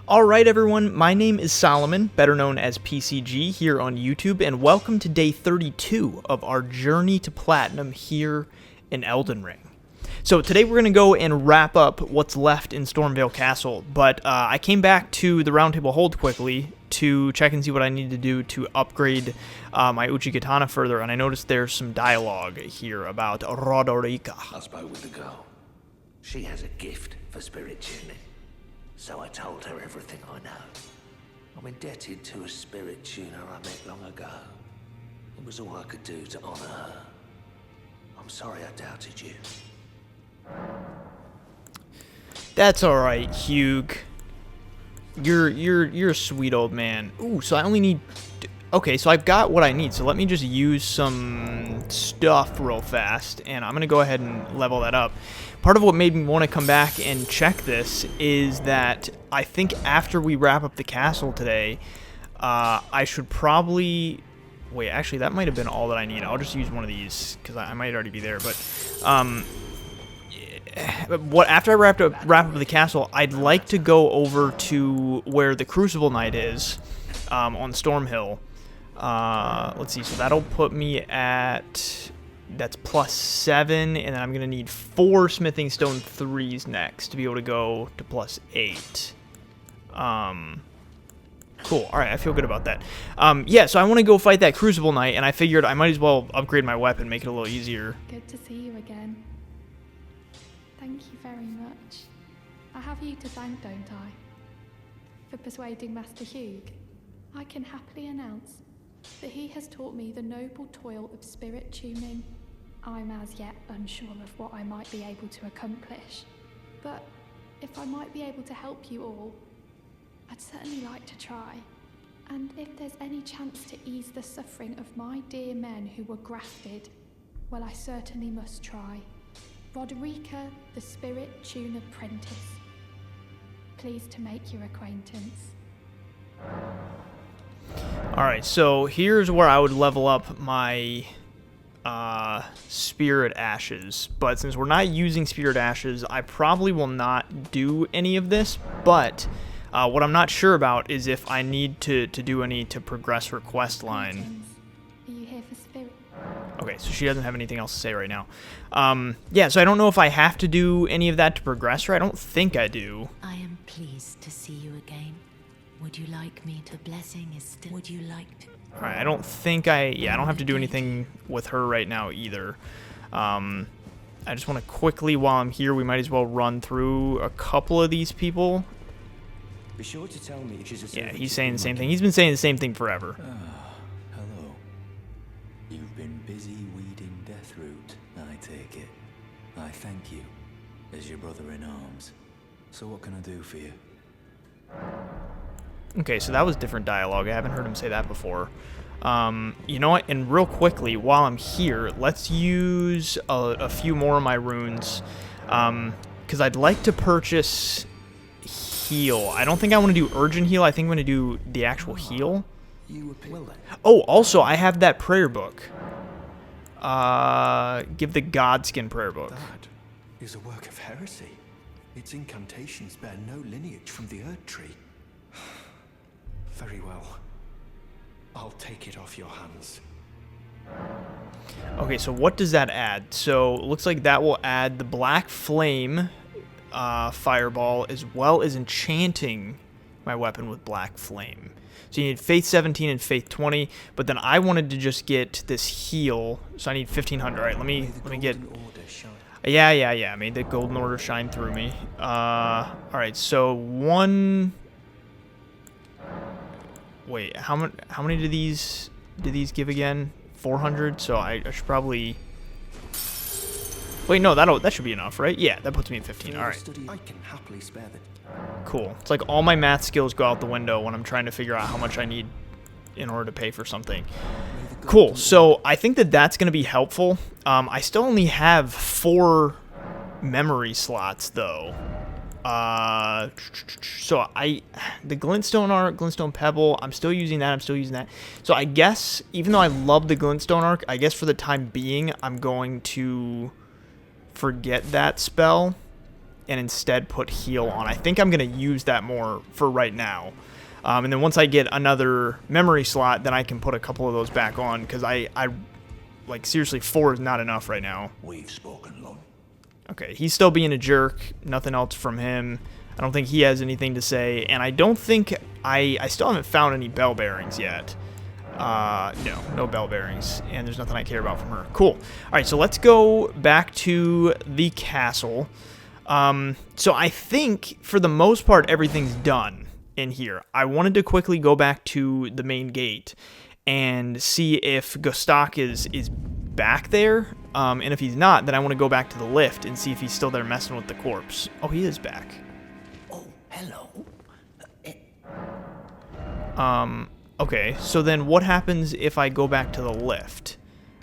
Alright everyone, my name is Solomon, better known as PCG here on YouTube, and welcome to day 32 of our journey to Platinum here in Elden Ring. So today we're going to go and wrap up what's left in Stormveil Castle, but I came back to the Roundtable Hold quickly to check and see what I need to do to upgrade my Uchi Katana further, and I noticed there's some dialogue here about Roderica. I spoke with the girl. She has a gift for spirit tuning. So I told her everything I know. I'm indebted to a spirit tuner I met long ago. It was all I could do to honor her. I'm sorry I doubted you. That's alright, Hugh. You're a sweet old man. Ooh, so I only need... Okay, so I've got what I need, so let me just use some stuff real fast, and I'm going to go ahead and level that up. Part of what made me want to come back and check this is that I think after we wrap up the castle today, I should probably... Wait, actually, that might have been all that I need. I'll just use one of these, because I might already be there, but... after I wrap up the castle, I'd like to go over to where the Crucible Knight is, on Stormhill. Let's see, so that'll put me at... That's +7, and then I'm going to need 4 Smithing Stone 3s next to be able to go to +8. Cool, alright, I feel good about that. Yeah, so I want to go fight that Crucible Knight, and I figured I might as well upgrade my weapon, make it a little easier. Good to see you again. Thank you very much. I have you to thank, don't I? For persuading Master Hugh. I can happily announce that he has taught me the noble toil of spirit tuning. I'm as yet unsure of what I might be able to accomplish, but if I might be able to help you all, I'd certainly like to try. And if there's any chance to ease the suffering of my dear men who were grafted, well, I certainly must try. Roderica, the Spirit Tune Apprentice. Pleased to make your acquaintance. Alright, so here's where I would level up my Spirit Ashes. But since we're not using Spirit Ashes, I probably will not do any of this. But what I'm not sure about is if I need to do any to progress her quest line. Are you here for spirit? Okay, so she doesn't have anything else to say right now. Yeah, so I don't know if I have to do any of that to progress her. I don't think I do. I am pleased to see you again. Would you like me to blessing is still... Would you like to... Alright, I don't think I don't have to do anything with her right now either. I just want to quickly, while I'm here, we might as well run through a couple of these people. Be sure to tell me if she's a Yeah, he's saying the same thing. He's been saying the same thing forever. Hello. You've been busy weeding Deathroot, I take it. I thank you, as your brother in arms. So what can I do for you? Okay, so that was different dialogue. I haven't heard him say that before. You know what? And real quickly, while I'm here, let's use a few more of my runes. Because I'd like to purchase heal. I don't think I want to do urgent heal. I think I'm going to do the actual heal. Oh, also, I have that prayer book. Give the Godskin prayer book. That is a work of heresy. Its incantations bear no lineage from the Erd Tree. Very well. I'll take it off your hands. Okay, so what does that add? So it looks like that will add the Black Flame Fireball as well as enchanting my weapon with Black Flame. So you need Faith 17 and Faith 20, but then I wanted to just get this heal, so I need 1500. All right, let me get... Yeah. Made the Golden Order shine through me. All right, so one... Wait, how many do these give again? 400. So I should probably. Wait, no, that should be enough, right? Yeah, that puts me at 15. All right. I can happily spare the... Cool. It's like all my math skills go out the window when I'm trying to figure out how much I need in order to pay for something. Cool. So I think that's going to be helpful. I still only have 4 memory slots though. So the Glintstone Arc, Glintstone Pebble, I'm still using that, So I guess, even though I love the Glintstone Arc, I guess for the time being, I'm going to forget that spell. and instead put heal on. I think I'm going to use that more for right now. And then once I get another memory slot, then I can put a couple of those back on, because I like, seriously, 4 is not enough right now. We've spoken, Lon. Okay, he's still being a jerk. Nothing else from him. I don't think he has anything to say, and I don't think I still haven't found any bell bearings yet. No bell bearings, and there's nothing I care about from her. Cool. All right, so let's go back to the castle. So I think, for the most part, everything's done in here. I wanted to quickly go back to the main gate and see if Godrick is back there, and if he's not, then I want to go back to the lift and see if he's still there messing with the corpse. Oh, he is back. Oh, hello. Okay, so then what happens if I go back to the lift?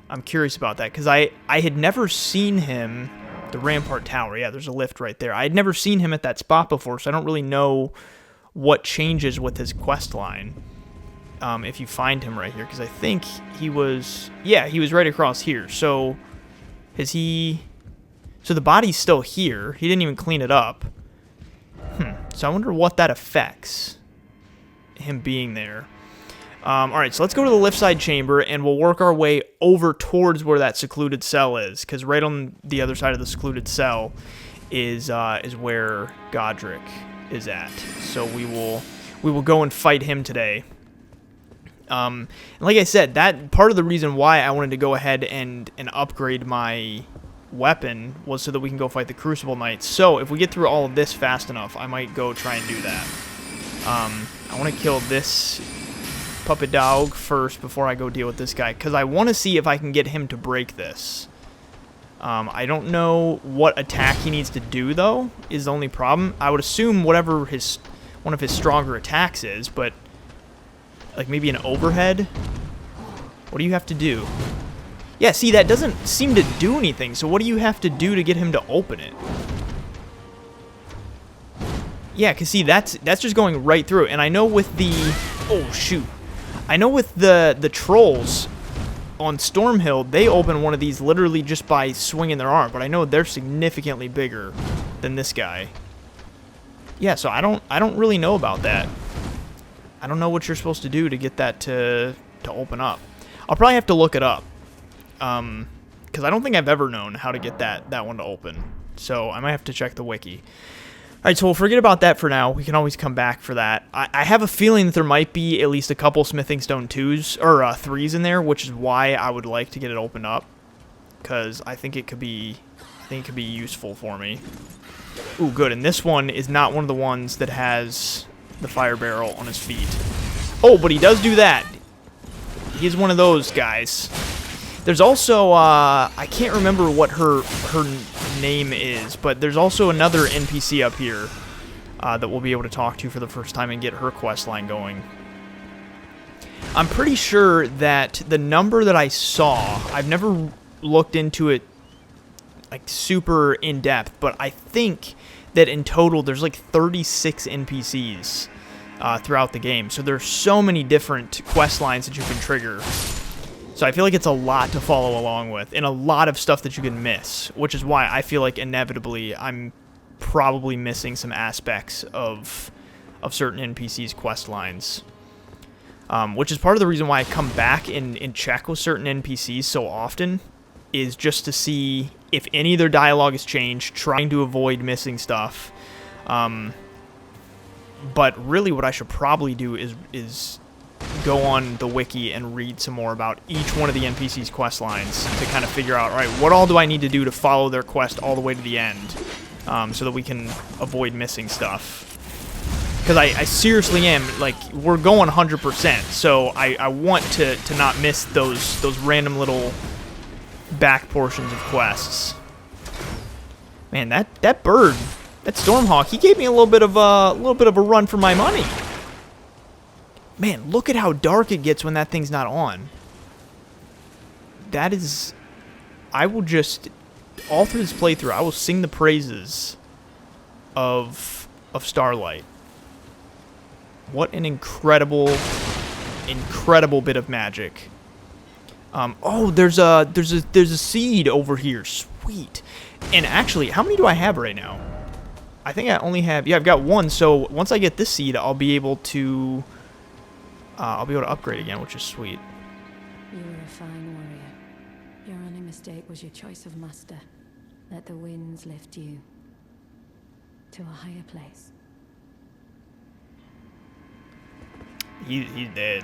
I'm curious about that, because I had never seen him, the Rampart Tower, yeah, there's a lift right there. I had never seen him at that spot before, so I don't really know what changes with his quest line. If you find him right here, because I think he was, yeah, he was right across here. So, so the body's still here. He didn't even clean it up. So I wonder what that affects, him being there. Alright, so let's go to the lift side chamber, and we'll work our way over towards where that secluded cell is, because right on the other side of the secluded cell is where Godrick is at. So we will go and fight him today. And like I said, that part of the reason why I wanted to go ahead and upgrade my weapon was so that we can go fight the Crucible Knights. So if we get through all of this fast enough, I might go try and do that. I want to kill this puppet dog first before I go deal with this guy, because I want to see if I can get him to break this. I don't know what attack he needs to do, though, is the only problem. I would assume whatever one of his stronger attacks is, but like maybe an overhead? What do you have to do? Yeah, see, that doesn't seem to do anything, so what do you have to do to get him to open it? Yeah, because see, that's just going right through. And I know with the... Oh, shoot. I know with the trolls on Stormhill, they open one of these literally just by swinging their arm, but I know they're significantly bigger than this guy. Yeah, so I don't really know about that. I don't know what you're supposed to do to get that to open up. I'll probably have to look it up, because I don't think I've ever known how to get that one to open. So I might have to check the wiki. All right, so we'll forget about that for now. We can always come back for that. I have a feeling that there might be at least a couple Smithing Stone 2s or 3s in there, which is why I would like to get it opened up, because I think it could be useful for me. Ooh, good. And this one is not one of the ones that has the fire barrel on his feet. Oh, but he does do that. He's one of those guys. There's also, I can't remember what her name is, but there's also another NPC up here that we'll be able to talk to for the first time and get her quest line going. I'm pretty sure that the number that I saw, I've never looked into it like super in depth, but I think that in total there's like 36 NPCs throughout the game. So there's so many different quest lines that you can trigger. So I feel like it's a lot to follow along with, and a lot of stuff that you can miss, which is why I feel like inevitably I'm probably missing some aspects of certain NPCs' quest lines. Which is part of the reason why I come back and check with certain NPCs so often, is just to see if any of their dialogue has changed, trying to avoid missing stuff. But really what I should probably do is go on the wiki and read some more about each one of the NPC's quest lines to kind of figure out, all right, what all do I need to do to follow their quest all the way to the end, so that we can avoid missing stuff. Because I seriously am, like, we're going 100%, so I want to not miss those random little back portions of quests. Man, that bird, that Stormhawk, he gave me a little bit of a run for my money. Man, look at how dark it gets when that thing's not on. That is... I will just... all through this playthrough, I will sing the praises of Starlight. What an incredible bit of magic. Oh, there's a seed over here. Sweet. And actually, how many do I have right now? I think I only have... Yeah, I've got one, so once I get this seed, I'll be able to... upgrade again, which is sweet. You were a fine warrior. Your only mistake was your choice of master. Let the winds lift you to a higher place. He's dead.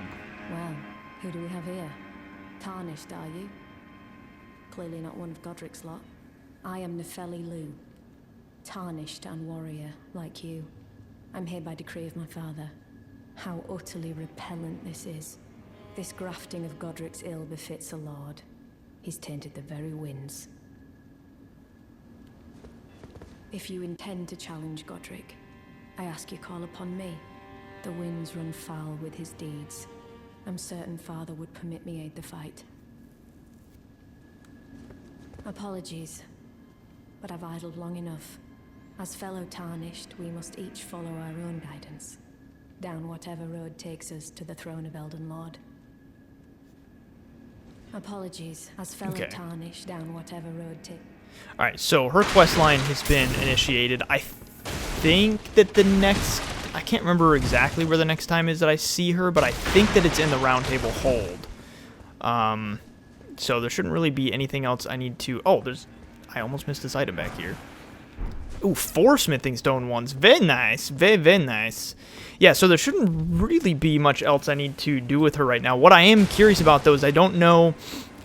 Well, who do we have here? Tarnished, are you? Clearly not one of Godrick's lot. I am Nefeli Lu. Tarnished and warrior, like you. I'm here by decree of my father. How utterly repellent this is. This grafting of Godrick's ill befits a lord. He's tainted the very winds. If you intend to challenge Godrick, I ask you call upon me. The winds run foul with his deeds. I'm certain father would permit me aid the fight. Apologies, but I've idled long enough. As fellow Tarnished, we must each follow our own guidance. Down whatever road takes us to the throne of Elden Lord. Apologies, as fellow Tarnished, down whatever road takes... Alright, so her quest line has been initiated. I think that the next... I can't remember exactly where the next time is that I see her, but I think that it's in the Round Table Hold. So there shouldn't really be anything else I need to... Oh, there's... I almost missed this item back here. Ooh, 4 smithing stone ones. Very nice. Very, very nice. Yeah, so there shouldn't really be much else I need to do with her right now. What I am curious about, though, is I don't know...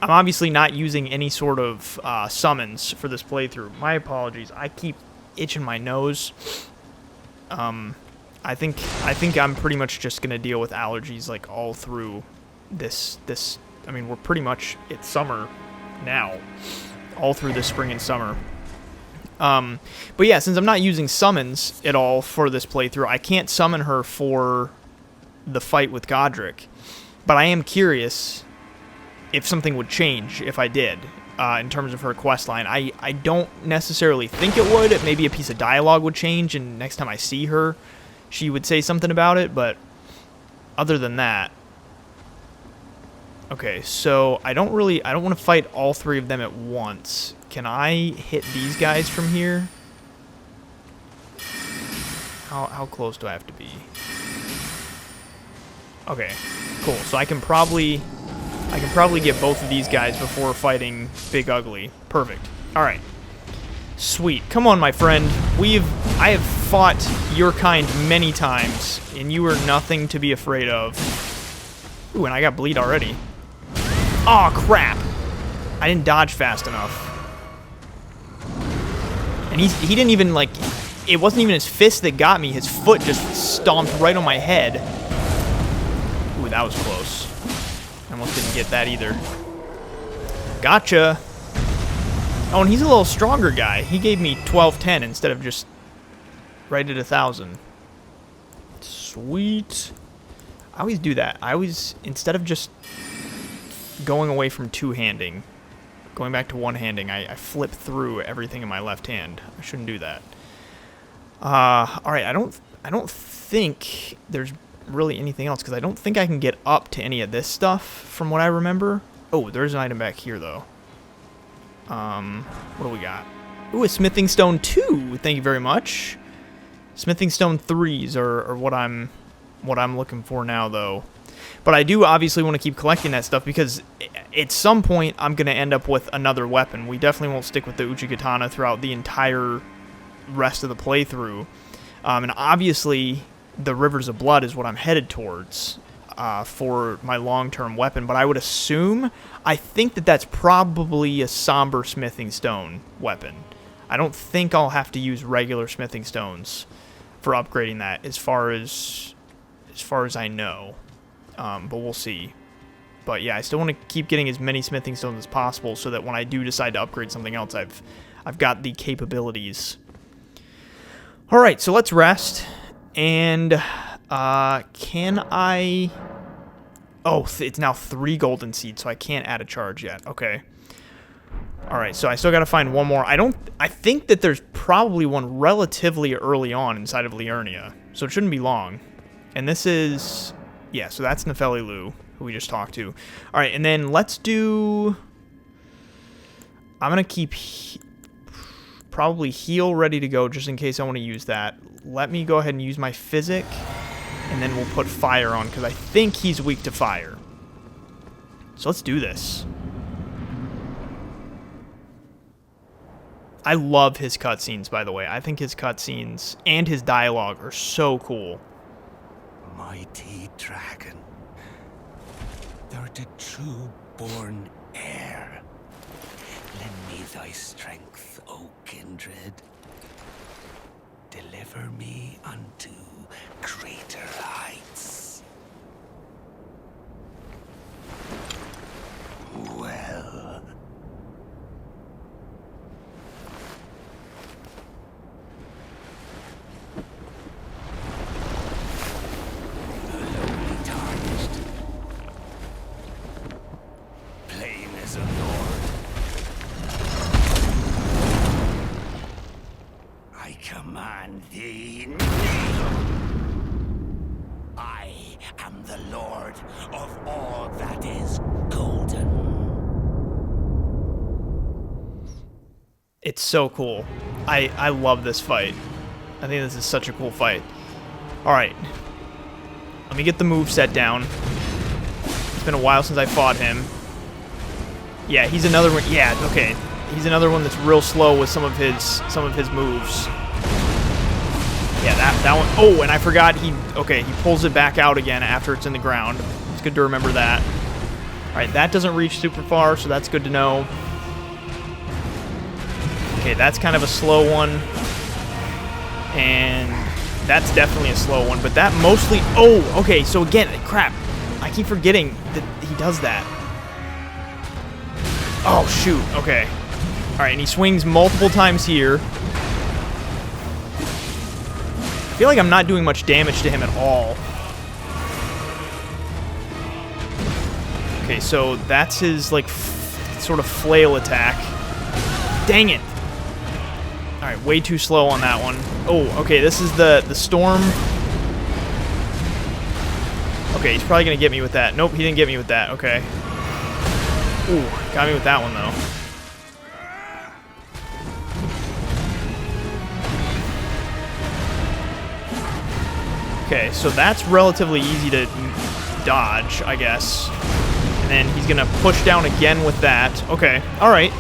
I'm obviously not using any sort of summons for this playthrough. My apologies. I keep itching my nose. I think I'm pretty much just gonna deal with allergies like all through this. I mean, we're pretty much... It's summer now. All through the spring and summer. But yeah, since I'm not using summons at all for this playthrough, I can't summon her for the fight with Godrick. But I am curious if something would change if I did, in terms of her questline. I don't necessarily think it would. Maybe a piece of dialogue would change, and next time I see her, she would say something about it, but other than that... Okay, so I don't want to fight all 3 of them at once. Can I hit these guys from here? How close do I have to be? Okay, cool. So I can probably get both of these guys before fighting Big Ugly. Perfect. All right. Sweet. Come on, my friend. I have fought your kind many times, and you are nothing to be afraid of. Ooh, and I got bleed already. Aw, crap. I didn't dodge fast enough. And he didn't even, like... It wasn't even his fist that got me. His foot just stomped right on my head. Ooh, that was close. I almost didn't get that either. Gotcha. Oh, and he's a little stronger guy. He gave me 1210 instead of just right at 1,000. Sweet. I always do that. I always, instead of just going away from two-handing, going back to one-handing, I flip through everything in my left hand. I shouldn't do that. Alright, I don't think there's really anything else, because I don't think I can get up to any of this stuff from what I remember. Oh, there's an item back here, though. What do we got? Ooh, a smithing stone 2. Thank you very much. Smithing stone 3s are what I'm looking for now, though. But I do obviously want to keep collecting that stuff, because at some point I'm going to end up with another weapon. We definitely won't stick with the Uchigatana throughout the entire rest of the playthrough. And obviously the Rivers of Blood is what I'm headed towards for my long-term weapon. But I would assume, I think that's probably a somber smithing stone weapon. I don't think I'll have to use regular smithing stones for upgrading that, as far as I know. But we'll see. But yeah, I still want to keep getting as many smithing stones as possible, so that when I do decide to upgrade something else, I've got the capabilities. All right, so let's rest. And can I? Oh, it's now 3 golden seeds, so I can't add a charge yet. Okay. All right, so I still got to find one more. I think that there's probably one relatively early on inside of Liurnia, so it shouldn't be long. And this is, yeah, so that's Nefeli Lu, who we just talked to. All right, and then let's do, I'm going to keep probably heal ready to go just in case I want to use that. Let me go ahead and use my physic, and then we'll put fire on because I think he's weak to fire. So let's do this. I love his cutscenes, by the way. I think his cutscenes and his dialogue are so cool. Mighty dragon, thou the true-born heir. Lend me thy strength, O kindred. Deliver me unto greater heights. Well. The lowly tarnished. Plain as a lord. I command thee, kneel! I am the lord of all that is golden. It's so cool. I love this fight. I think this is such a cool fight. Alright. Let me get the move set down. It's been a while since I fought him. Yeah, he's another one. Yeah, okay. He's another one that's real slow with some of his moves. Yeah, that one. Oh, and I forgot he pulls it back out again after it's in the ground. It's good to remember that. Alright, that doesn't reach super far, so that's good to know. Okay, that's kind of a slow one. And that's definitely a slow one, but that mostly... Oh, okay, so again, crap. I keep forgetting that he does that. Oh, shoot, okay. Alright, and he swings multiple times here. I feel like I'm not doing much damage to him at all. Okay, so that's his, like, sort of flail attack. Dang it! Alright, way too slow on that one. Oh, okay, this is the storm. Okay, he's probably gonna get me with that. Nope, he didn't get me with that. Okay. Ooh, got me with that one, though. Okay, so that's relatively easy to dodge, I guess. And then he's gonna push down again with that. Okay, alright.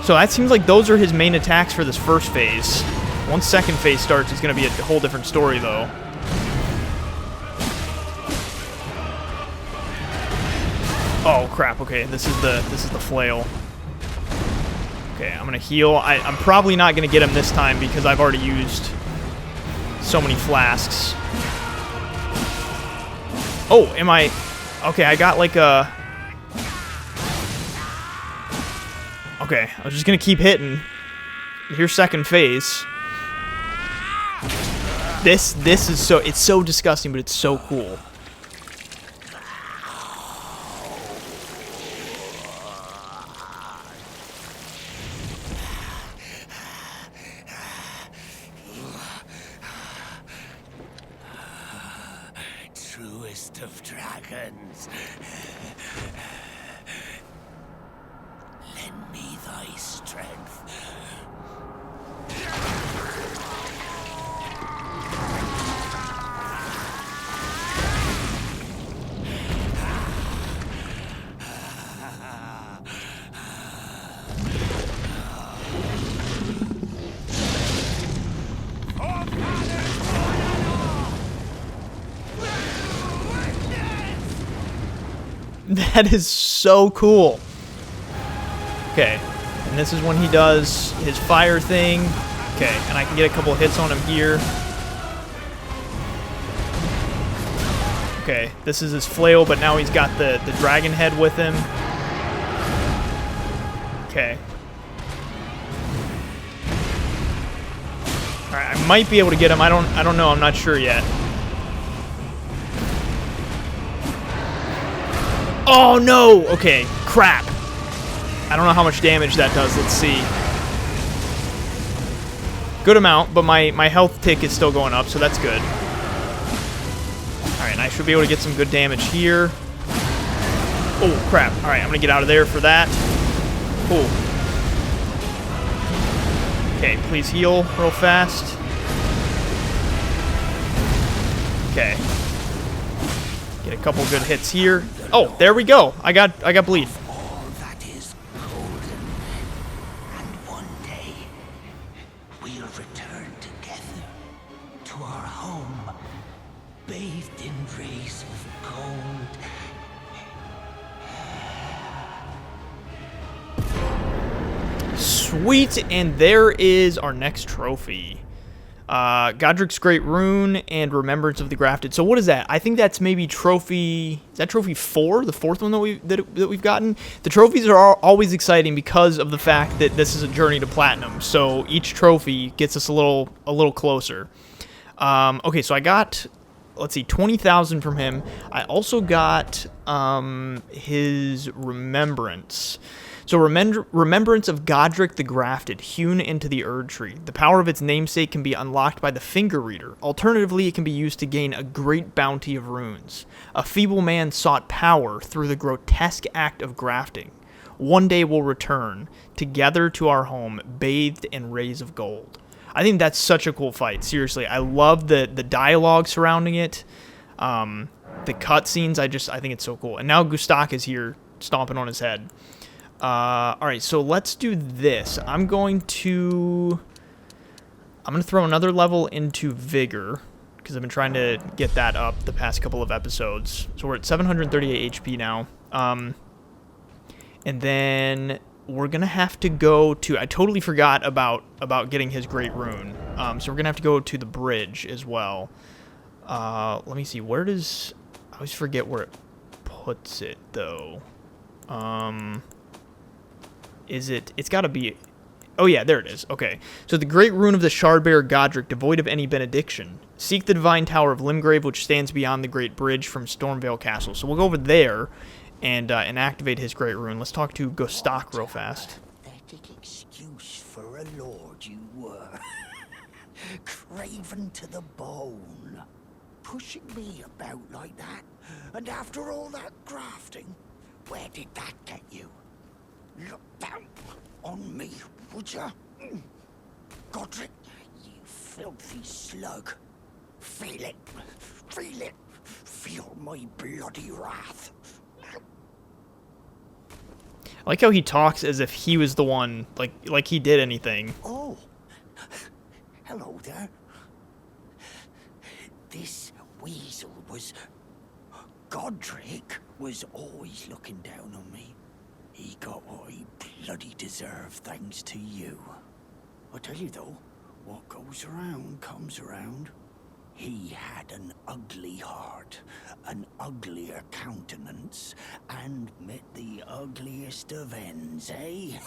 So that seems like those are his main attacks for this first phase. Once second phase starts, it's gonna be a whole different story, though. Oh crap! Okay, this is the flail. Okay, I'm gonna heal. I'm probably not gonna get him this time because I've already used so many flasks. Oh, am I? Okay, I got like a. Okay, I was just gonna keep hitting. Here's second phase. This is so, it's so disgusting, but it's so cool. Truest of dragons. Lend me thy strength. That is so cool. Okay, and this is when he does his fire thing. Okay, and I can get a couple of hits on him here. Okay, this is his flail, but now he's got the dragon head with him. Okay. Alright, I might be able to get him. I don't know, I'm not sure yet. Oh no! Okay, crap. I don't know how much damage that does. Let's see. Good amount, but my health tick is still going up, so that's good. Alright, and I should be able to get some good damage here. Oh, crap. Alright, I'm gonna get out of there for that. Cool. Okay, please heal real fast. Okay. Get a couple good hits here. Oh, there we go. I got bleed. All that is golden. And one day, we'll return together to our home, bathed in rays of gold. Sweet, and there is our next trophy. Godrick's Great Rune and Remembrance of the Grafted. So what is that? I think that's maybe trophy... Is that trophy 4? The fourth one that we've gotten? The trophies are always exciting because of the fact that this is a journey to platinum. So each trophy gets us a little closer. Okay, so I got... Let's see, 20,000 from him. I also got his Remembrance. So Remembrance of Godrick the Grafted, hewn into the Erd Tree. The power of its namesake can be unlocked by the Finger Reader. Alternatively, it can be used to gain a great bounty of runes. A feeble man sought power through the grotesque act of grafting. One day we'll return, together to our home, bathed in rays of gold. I think that's such a cool fight. Seriously, I love the dialogue surrounding it. The cutscenes, I think it's so cool. And now Gustak is here, stomping on his head. Alright, so let's do this. I'm going to throw another level into Vigor, because I've been trying to get that up the past couple of episodes. So we're at 738 HP now. And then we're going to have to go to... I totally forgot about getting his Great Rune. So we're going to have to go to the bridge as well. Let me see. Where does... I always forget where it puts it, though. Is it... It's got to be... Oh, yeah, there it is. Okay. So the Great Rune of the Shardbearer Godrick, devoid of any benediction. Seek the Divine Tower of Limgrave, which stands beyond the Great Bridge from Stormvale Castle. So we'll go over there and activate his Great Rune. Let's talk to Gustak real fast. Pathetic excuse for a lord you were. Craven to the bone. Pushing me about like that. And after all that grafting, where did that get you? Look down on me, would ya? Godrick, you filthy slug. Feel it. Feel it. Feel my bloody wrath. I like how he talks as if he was the one, like he did anything. Oh. Hello there. This weasel was... Godrick was always looking down on me. He got what he bloody deserved thanks to you. I tell you though, what goes around comes around. He had an ugly heart, an uglier countenance, and met the ugliest of ends, eh?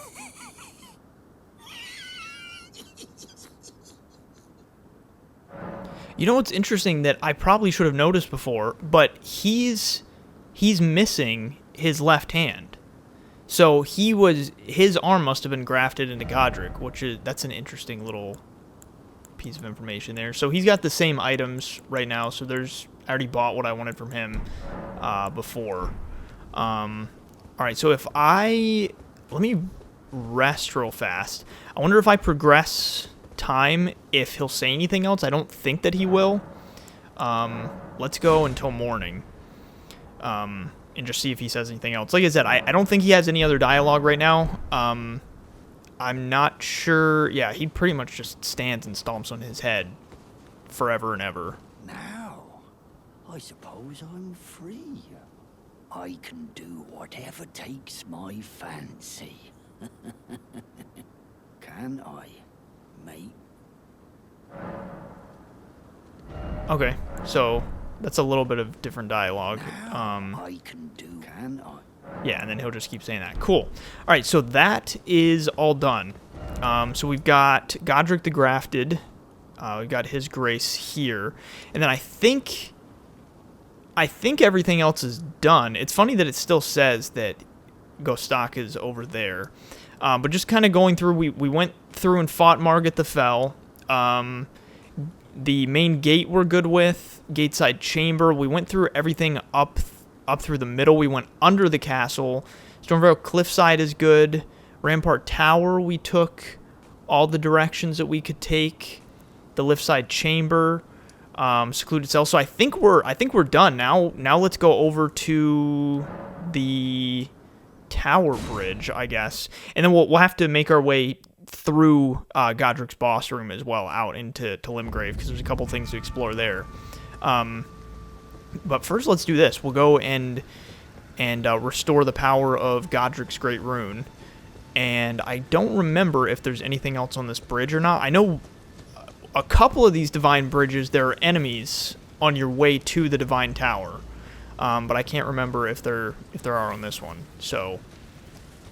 You know what's interesting that I probably should have noticed before, but he's missing his left hand. So his arm must have been grafted into Godrick, that's an interesting little piece of information there. So he's got the same items right now, so I already bought what I wanted from him before. Alright, so let me rest real fast. I wonder if I progress time, if he'll say anything else. I don't think that he will. Let's go until morning. And just see if he says anything else. Like I said, I don't think he has any other dialogue right now. I'm not sure. Yeah, he pretty much just stands and stomps on his head forever and ever. Now, I suppose I'm free. I can do whatever takes my fancy. Can I, mate? Okay, so that's a little bit of different dialogue. I can do, can I? Yeah, and then he'll just keep saying that. Cool. All right, so that is all done. So we've got Godrick the Grafted. We've got his grace here. And then I think everything else is done. It's funny that it still says that Gustak is over there. But just kind of going through, we went through and fought Margit the Fell. The main gate we're good with. Gateside Chamber. We went through everything up through the middle. We went under the castle. Stormvale Cliffside is good. Rampart Tower we took all the directions that we could take. The lift side chamber, secluded cell. So I think we're done now. Now let's go over to the tower bridge, I guess, and then we'll have to make our way through Godrick's boss room as well, out into Limgrave, because there's a couple things to explore there. But first, let's do this. We'll go and restore the power of Godrick's Great Rune. And I don't remember if there's anything else on this bridge or not. I know a couple of these divine bridges, there are enemies on your way to the divine tower, but I can't remember if there are on this one. So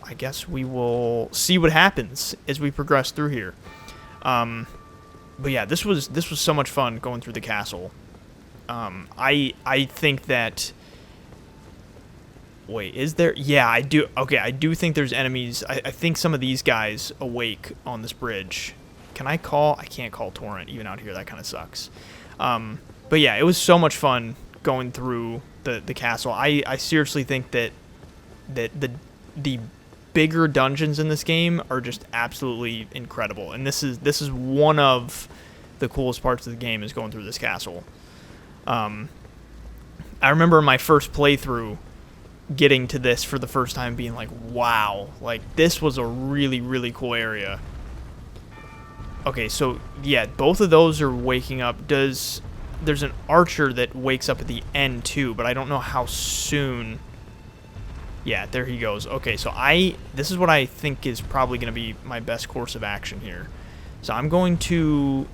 I guess we will see what happens as we progress through here. But yeah, this was so much fun going through the castle. I think that. Wait, is there? Yeah, I do. Okay, I do think there's enemies. I think some of these guys awake on this bridge. Can I call? I can't call Torrent even out here. That kind of sucks. But yeah, it was so much fun going through the castle. I seriously think that the bigger dungeons in this game are just absolutely incredible. And this is one of the coolest parts of the game, is going through this castle. I remember my first playthrough, getting to this for the first time, being like, wow, like this was a really, really cool area. Okay, so yeah, both of those are waking up. There's an archer that wakes up at the end too, but I don't know how soon. Yeah, there he goes. Okay, so this is what I think is probably going to be my best course of action here. So I'm going to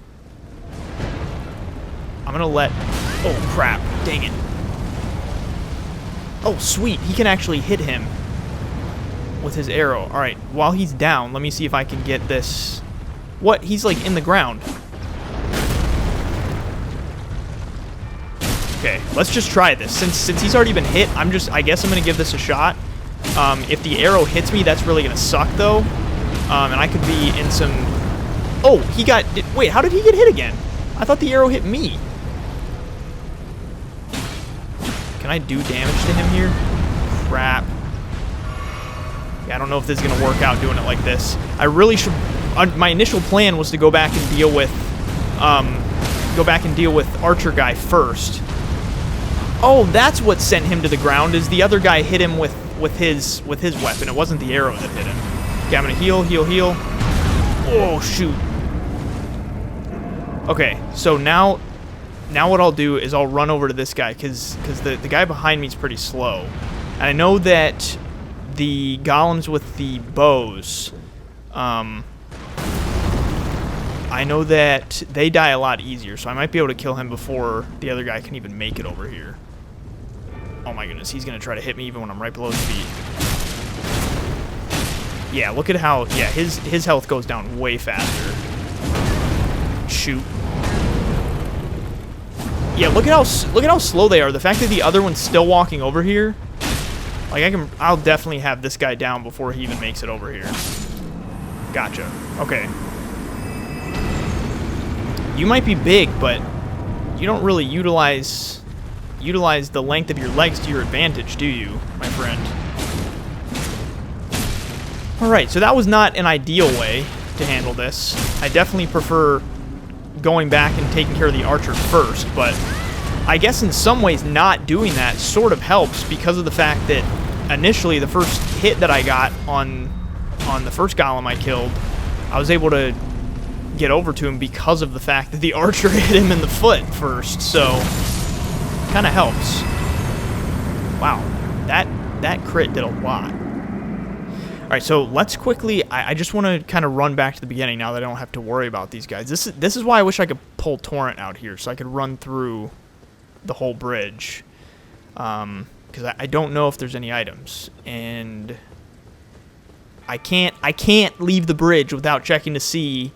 let, oh crap, dang it. Oh, sweet. He can actually hit him with his arrow. All right, while he's down, let me see if I can get this. What? He's, like, in the ground. Okay, let's just try this. Since he's already been hit, I guess I'm going to give this a shot. If the arrow hits me, that's really going to suck, though. And I could be in some... Oh, he got... Wait, how did he get hit again? I thought the arrow hit me. Can I do damage to him here? Crap. Yeah, I don't know if this is going to work out doing it like this. I really should... my initial plan was to go back and deal with... Archer guy first. Oh, that's what sent him to the ground, is the other guy hit him with his weapon. It wasn't the arrow that hit him. Okay, I'm going to heal. Oh, shoot. Okay, so now what I'll do is I'll run over to this guy, because the guy behind me is pretty slow. And I know that the golems with the bows, I know that they die a lot easier, so I might be able to kill him before the other guy can even make it over here. Oh my goodness, he's going to try to hit me even when I'm right below his feet. Yeah, look at how, yeah, his health goes down way faster. Shoot. Yeah, look at how slow they are. The fact that the other one's still walking over here, like I'll definitely have this guy down before he even makes it over here. Gotcha. Okay. You might be big, but you don't really utilize the length of your legs to your advantage, do you, my friend? Alright, so that was not an ideal way to handle this. I definitely prefer going back and taking care of the archer first, but I guess in some ways not doing that sort of helps, because of the fact that initially the first hit that I got on the first golem I killed, I was able to get over to him because of the fact that the archer hit him in the foot first, so kind of helps. Wow, that crit did a lot. Alright, so let's quickly, I just want to kind of run back to the beginning now that I don't have to worry about these guys. This is why I wish I could pull Torrent out here, so I could run through the whole bridge. Because I don't know if there's any items, and I can't leave the bridge without checking to see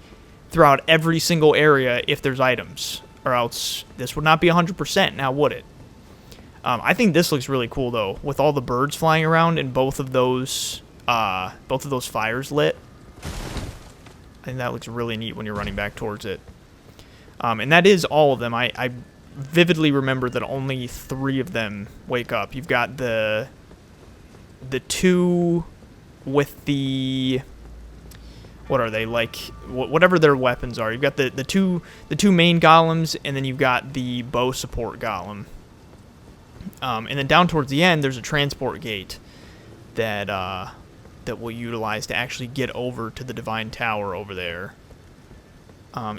throughout every single area if there's items, or else this would not be 100%, now would it? I think this looks really cool, though, with all the birds flying around and both of those fires lit. I think that looks really neat when you're running back towards it. And that is all of them. I vividly remember that only 3 of them wake up. You've got the 2 with the... what are they, like, whatever their weapons are. You've got the two main golems, and then you've got the bow support golem. And then down towards the end, there's a transport gate that that we'll utilize to actually get over to the Divine Tower over there.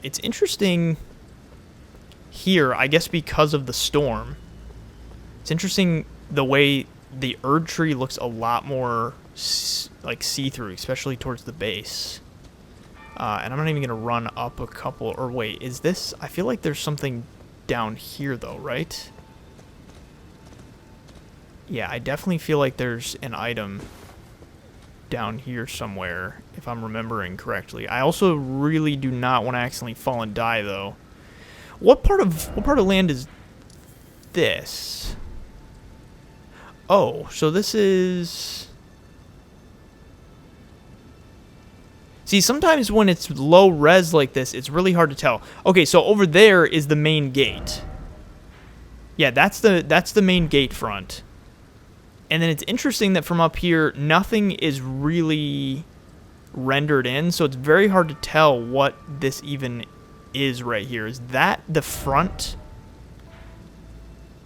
It's interesting here, I guess because of the storm. It's interesting the way the Erd Tree looks a lot more like see-through, especially towards the base. And I'm not even going to run up a couple, or wait, is this, I feel like there's something down here though, right? Yeah, I definitely feel like there's an item down here somewhere, if I'm remembering correctly. I also really do not want to accidentally fall and die though. What part of land is this? Oh, so this is... See, sometimes when it's low res like this, it's really hard to tell. Okay, so over there is the main gate. Yeah, that's the main gate front. And then it's interesting that from up here, nothing is really rendered in, so it's very hard to tell what this even is right here. Is that the front?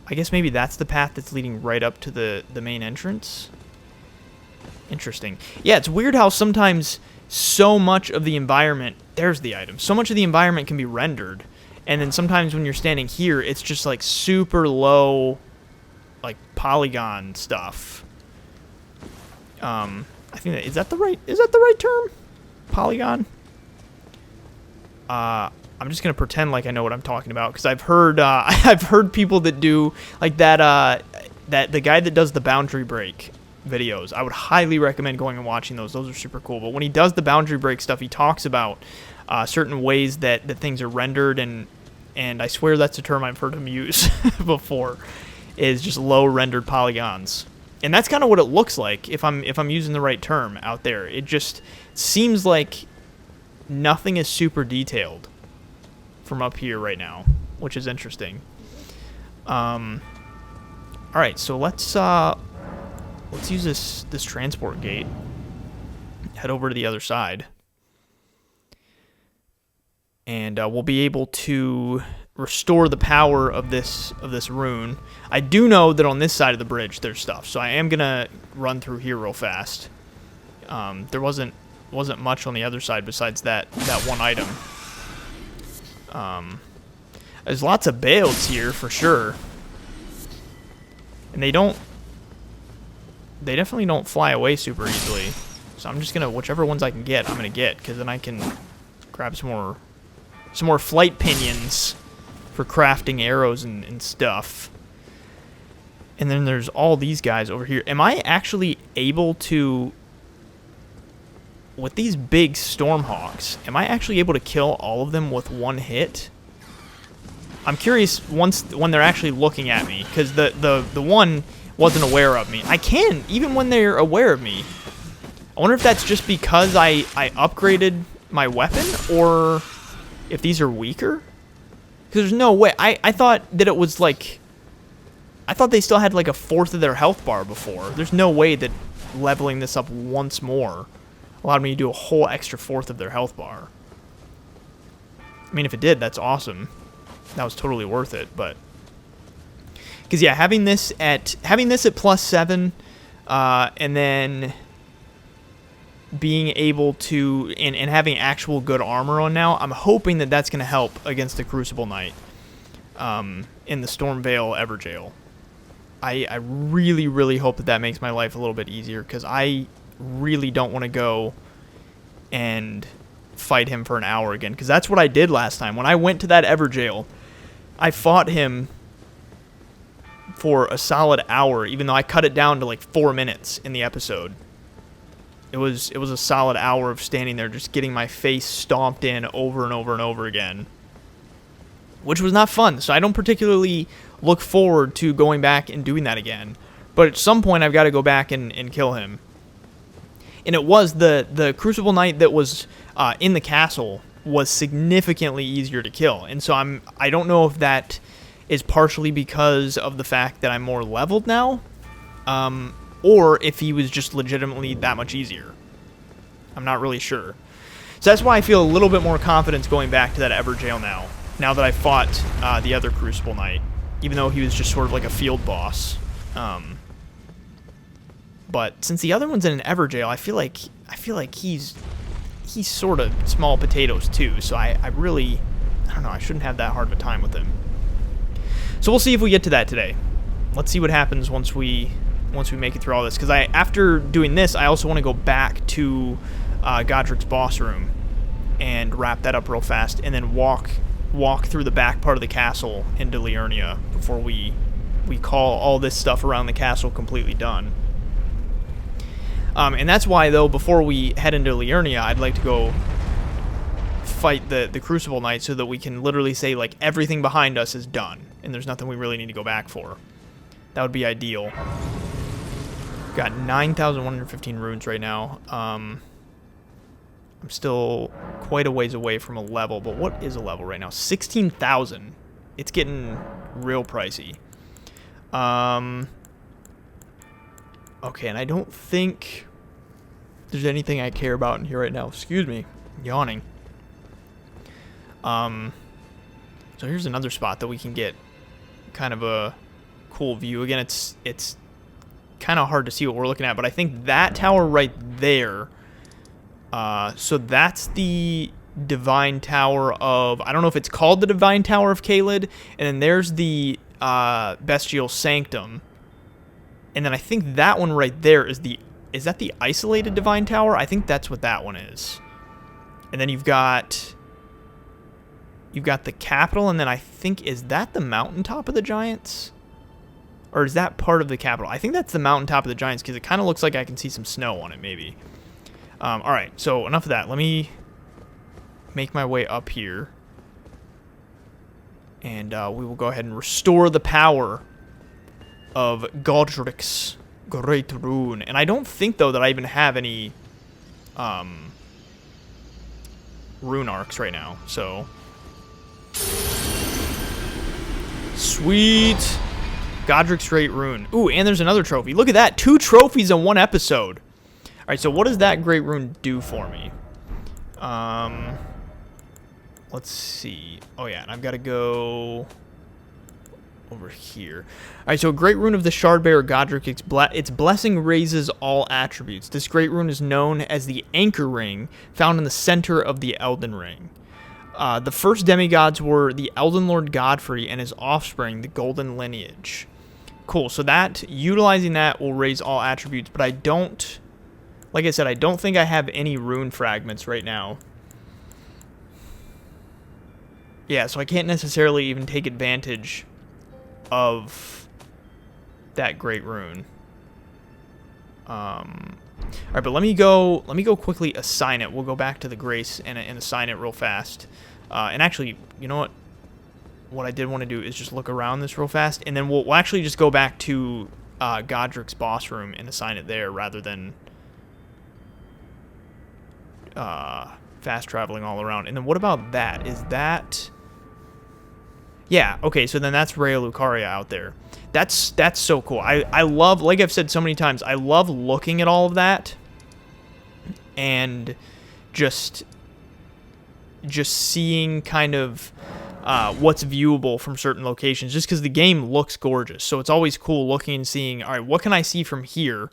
I guess maybe that's the path that's leading right up to the main entrance. Interesting. Yeah, it's weird how sometimes so much of the environment, there's the item, so much of the environment can be rendered, and then sometimes when you're standing here, it's just like super low, like polygon stuff. I think is that the right term? Polygon? I'm just gonna pretend like I know what I'm talking about, because I've heard people that do like that the guy that does the boundary break videos. I would highly recommend going and watching those. Those are super cool. But when he does the boundary break stuff, he talks about certain ways that things are rendered, and I swear that's a term I've heard him use before, is just low rendered polygons. And that's kind of what it looks like if I'm using the right term out there. It just seems like nothing is super detailed from up here right now, which is interesting. All right, so let's use this transport gate. Head over to the other side, and we'll be able to restore the power of this rune. I do know that on this side of the bridge there's stuff, so I am gonna run through here real fast. There wasn't much on the other side besides that one item. There's lots of bales here for sure, and they definitely don't fly away super easily. So I'm just gonna, whichever ones I can get, I'm gonna get, because then I can grab some more flight pinions for crafting arrows and stuff. And then there's all these guys over here. Am I actually able to, with these big Stormhawks, am I actually able to kill all of them with one hit? I'm curious when they're actually looking at me, because the one wasn't aware of me. I can, even when they're aware of me. I wonder if that's just because I upgraded my weapon, or if these are weaker? Because there's no way. I thought that it was like, I thought they still had like a fourth of their health bar before. There's no way that leveling this up once more allowed me to do a whole extra fourth of their health bar. I mean, if it did, that's awesome. That was totally worth it, but... Because, yeah, having this at +7, and then being able to, and having actual good armor on now, I'm hoping that that's going to help against the Crucible Knight in the Stormveil Everjail. I really, really hope that makes my life a little bit easier, because I really don't want to go and fight him for an hour again, because that's what I did last time. When I went to that Everjail, I fought him for a solid hour, even though I cut it down to like 4 minutes in the episode. It was a solid hour of standing there just getting my face stomped in over and over and over again, which was not fun. So I don't particularly look forward to going back and doing that again. But at some point I've got to go back and kill him. And it was the Crucible Knight that was in the castle was significantly easier to kill. And so I don't know if that is partially because of the fact that I'm more leveled now, or if he was just legitimately that much easier. I'm not really sure. So that's why I feel a little bit more confidence going back to that Everjail now that I fought the other Crucible Knight, even though he was just sort of like a field boss. But since the other one's in an Everjail, I feel like he's sort of small potatoes too. So I don't know, I shouldn't have that hard of a time with him. So we'll see if we get to that today. Let's see what happens once we make it through all this. Because after doing this, I also want to go back to Godrick's boss room and wrap that up real fast, and then walk through the back part of the castle into Liurnia before we call all this stuff around the castle completely done. And that's why, though, before we head into Liurnia, I'd like to go fight the Crucible Knight so that we can literally say, like, everything behind us is done, and there's nothing we really need to go back for. That would be ideal. Got 9,115 runes right now. I'm still quite a ways away from a level, but what is a level right now? 16,000. It's getting real pricey. Okay, and I don't think there's anything I care about in here right now. Excuse me, I'm yawning. So here's another spot that we can get kind of a cool view. Again, it's kind of hard to see what we're looking at, but I think that tower right there, so that's the Divine Tower of, I don't know if it's called the Divine Tower of Caelid, and then there's the Bestial Sanctum, and then I think that one right there is that the Isolated Divine Tower? I think that's what that one is. And then you've got the capital, and then I think, is that the mountaintop of the Giants? Or is that part of the capital? I think that's the mountaintop of the Giants, because it kind of looks like I can see some snow on it, maybe. Alright, so enough of that. Let me make my way up here. And we will go ahead and restore the power of Godrick's Great Rune. And I don't think, though, that I even have any rune arcs right now, so... Sweet! Godrick's Great Rune. Ooh, and there's another trophy. Look at that! 2 trophies in 1 episode! Alright, so what does that Great Rune do for me? Let's see. Oh yeah, and I've got to go over here. Alright, so Great Rune of the Shardbearer Godrick. Its blessing raises all attributes. This Great Rune is known as the Anchor Ring, found in the center of the Elden Ring. The first demigods were the Elden Lord Godfrey and his offspring, the Golden Lineage. Cool, so utilizing that will raise all attributes, but I don't, like I said, I don't think I have any rune fragments right now. Yeah, so I can't necessarily even take advantage of that Great Rune. Alright, but let me go quickly assign it. We'll go back to the Grace and assign it real fast. And actually, you know what I did want to do is just look around this real fast, and then we'll actually just go back to Godrick's boss room and assign it there rather than fast traveling all around. And then what about that? Is that... Yeah, okay, so then that's Rhea Lucaria out there. That's so cool. I love, like I've said so many times, I love looking at all of that and just seeing kind of what's viewable from certain locations, just because the game looks gorgeous. So it's always cool looking and seeing, all right, what can I see from here,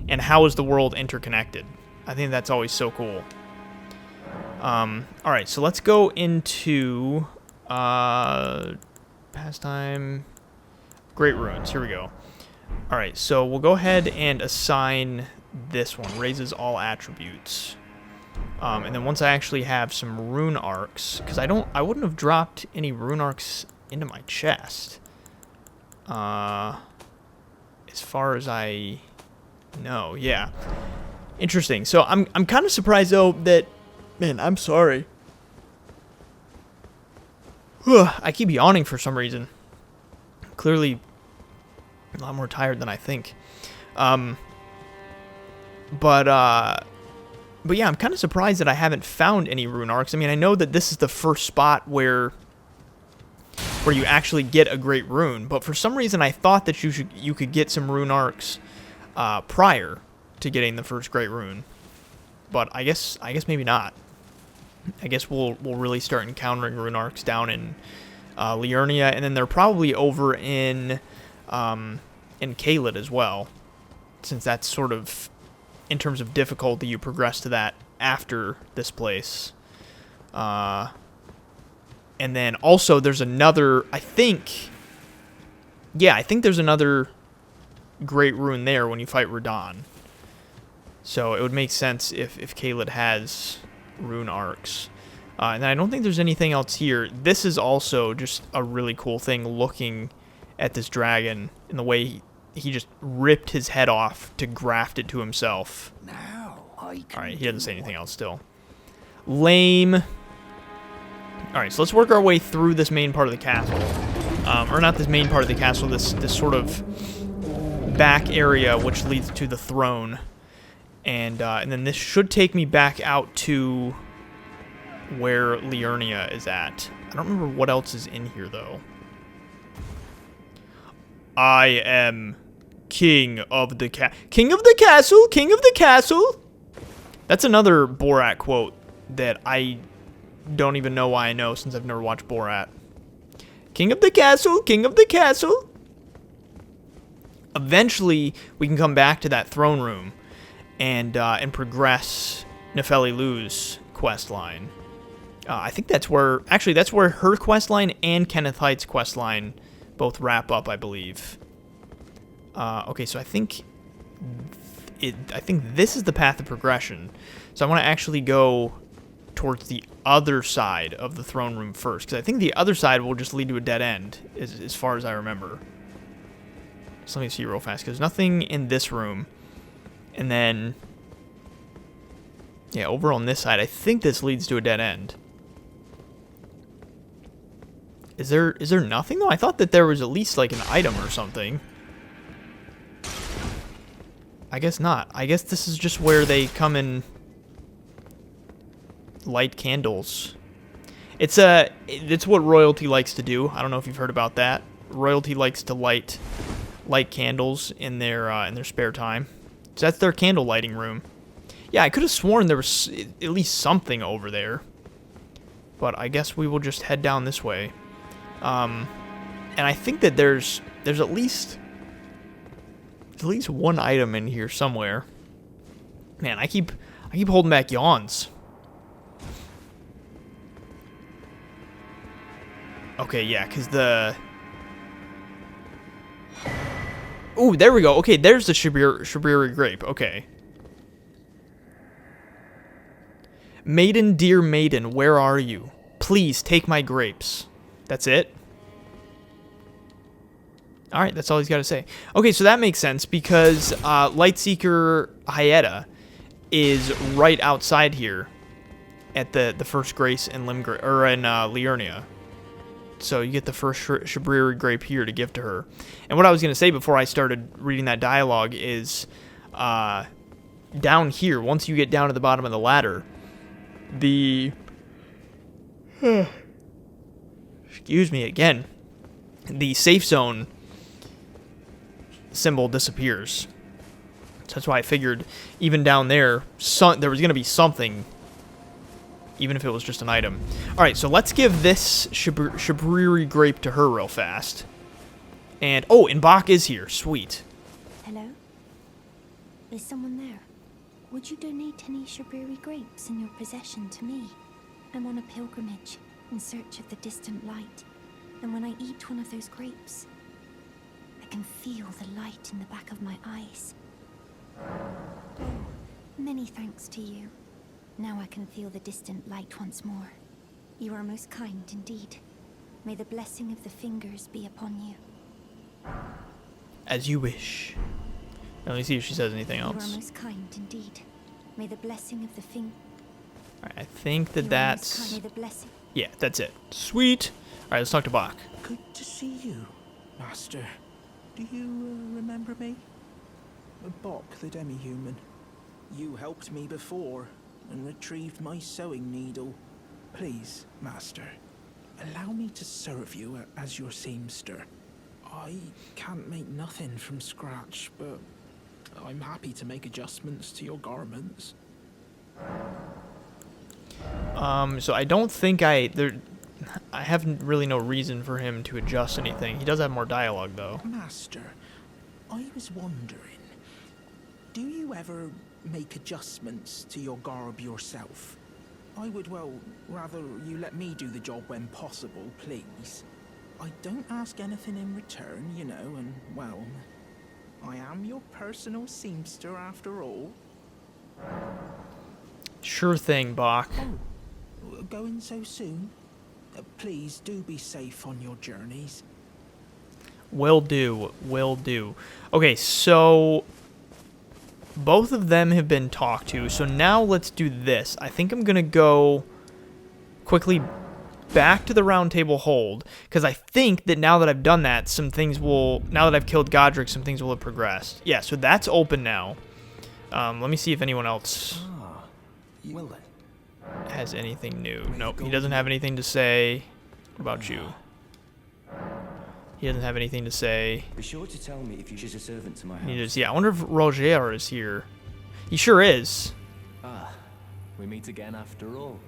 and how is the world interconnected? I think that's always so cool. All right, so let's go into pastime, Great Runes. Here we go. All right, so we'll go ahead and assign this one, raises all attributes. And then once I actually have some rune arcs, because I wouldn't have dropped any rune arcs into my chest, as far as I know. Yeah, interesting. So I'm kind of surprised though that, man, I'm sorry. I keep yawning for some reason. Clearly a lot more tired than I think. But yeah, I'm kind of surprised that I haven't found any rune arcs. I mean, I know that this is the first spot where you actually get a great rune, but for some reason I thought that you could get some rune arcs prior to getting the first great rune. But I guess maybe not. I guess we'll really start encountering rune arcs down in Liurnia, and then they're probably over in Caelid as well, since that's sort of, in terms of difficulty, you progress to that after this place. And then also there's another, I think there's another great rune there when you fight Radahn. So it would make sense if Caelid has rune arcs. And I don't think there's anything else here. This is also just a really cool thing, looking at this dragon and the way he just ripped his head off to graft it to himself. Now I can. Alright, he doesn't say anything else still. Lame. Alright, so let's work our way through this main part of the castle. Or not this main part of the castle, this sort of back area which leads to the throne. And then this should take me back out to where Liurnia is at. I don't remember what else is in here, though. I am king of the castle. King of the castle! King of the castle! That's another Borat quote that I don't even know why I know, since I've never watched Borat. King of the castle! King of the castle! Eventually, we can come back to that throne room and progress Nefeli Lu's quest line. I think that's where her quest line and Kenneth Height's quest line both wrap up, I believe. Okay, so I think this is the path of progression. So I want to actually go towards the other side of the throne room first, because I think the other side will just lead to a dead end, as far as I remember. So let me see real fast, because there's nothing in this room. And then, yeah, over on this side, I think this leads to a dead end. Is there nothing, though? I thought that there was at least, like, an item or something. I guess not. I guess this is just where they come and light candles. It's what royalty likes to do. I don't know if you've heard about that. Royalty likes to light candles in their spare time. So that's their candle lighting room. Yeah, I could have sworn there was at least something over there. But I guess we will just head down this way. And I think that there's at least one item in here somewhere. Man, I keep holding back yawns. Okay, yeah, because the... Ooh, there we go. Okay, there's the Shabriri grape. Okay. Maiden, dear maiden, where are you? Please take my grapes. That's it? Alright, that's all he's got to say. Okay, so that makes sense, because Lightseeker Hyetta is right outside here at the first grace in Limgrave, or in Liurnia. So you get the first Shabriri grape here to give to her. And what I was going to say before I started reading that dialogue is, down here, once you get down to the bottom of the ladder, excuse me again, the safe zone symbol disappears. So that's why I figured even down there, there was going to be something, even if it was just an item. Alright, so let's give this Shabriri grape to her real fast. And, oh, and Bach is here. Sweet. Hello? Is someone there? Would you donate any Shabriri grapes in your possession to me? I'm on a pilgrimage in search of the distant light. And when I eat one of those grapes, I can feel the light in the back of my eyes. Oh, many thanks to you. Now I can feel the distant light once more. You are most kind indeed. May the blessing of the fingers be upon you. As you wish. Let me see if she says anything else. You are most kind indeed. May the blessing of the Alright, I think that's... May the blessing... Yeah, that's it. Sweet. Alright, let's talk to Bach. Good to see you, Master. Do you remember me? Bok, the demi-human. You helped me before and retrieved my sewing needle. Please, Master, allow me to serve you as your seamster. I can't make nothing from scratch, but I'm happy to make adjustments to your garments. So I don't think I have really no reason for him to adjust anything. He does have more dialogue, though. Master, I was wondering, do you ever make adjustments to your garb yourself? I would, well, rather you let me do the job when possible, please. I don't ask anything in return, you know, and, well, I am your personal seamster after all. Sure thing, Bach. Oh, going so soon? Please do be safe on your journeys. Will do. Will do. Okay, so both of them have been talked to, so now let's do this. I think I'm going to go quickly back to the round table hold, because I think that now that I've done that, some things will, now that I've killed Godrick, some things will have progressed. Yeah, so that's open now. Let me see if anyone else has anything new. Nope, he doesn't have anything to say. What about you? He doesn't have anything to say. Be sure to tell me if you choose a servant to my house. Yeah, I wonder if Roger is here. He sure is. Ah, we meet again after all.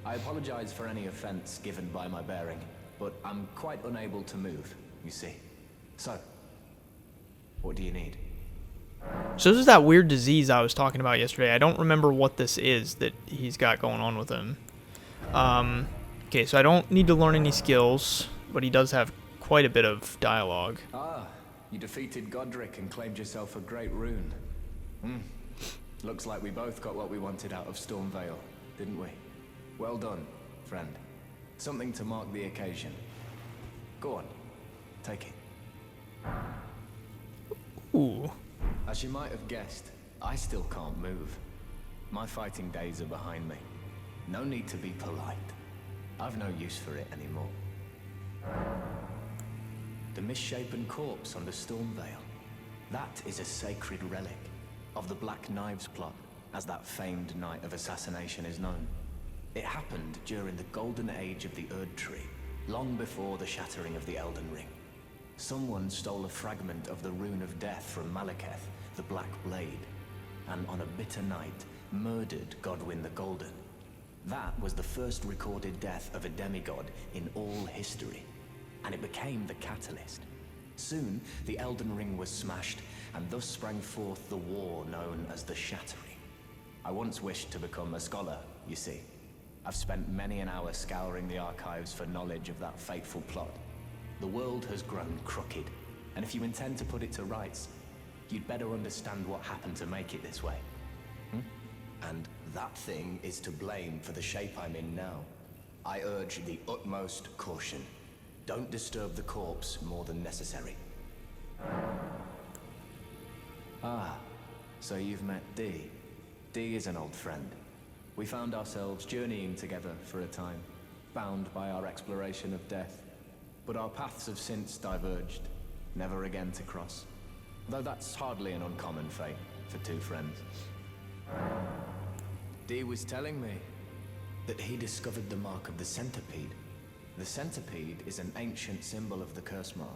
I apologize for any offense given by my bearing, but I'm quite unable to move, you see. So, what do you need? So this is that weird disease I was talking about yesterday. I don't remember what this is that he's got going on with him. Okay, so I don't need to learn any skills, but he does have quite a bit of dialogue. Ah, you defeated Godrick and claimed yourself a great rune. Looks like we both got what we wanted out of Stormvale, didn't we? Well done, friend. Something to mark the occasion. Go on, take it. Ooh. As you might have guessed, I still can't move. My fighting days are behind me. No need to be polite. I've no use for it anymore. The misshapen corpse under Stormvale. That is a sacred relic of the Black Knives plot, as that famed night of assassination is known. It happened during the golden age of the Erd Tree, long before the shattering of the Elden Ring. Someone stole a fragment of the Rune of Death from Malekith, the Black Blade, and on a bitter night, murdered Godwyn the Golden. That was the first recorded death of a demigod in all history, and it became the catalyst. Soon, the Elden Ring was smashed, and thus sprang forth the war known as the Shattering. I once wished to become a scholar, you see. I've spent many an hour scouring the archives for knowledge of that fateful plot. The world has grown crooked, and if you intend to put it to rights, you'd better understand what happened to make it this way. And that thing is to blame for the shape I'm in now. I urge the utmost caution. Don't disturb the corpse more than necessary. Ah, so you've met Dee. Dee is an old friend. We found ourselves journeying together for a time, bound by our exploration of death. But our paths have since diverged, never again to cross. Though that's hardly an uncommon fate for two friends. Dee was telling me that he discovered the mark of the centipede. The centipede is an ancient symbol of the curse mark.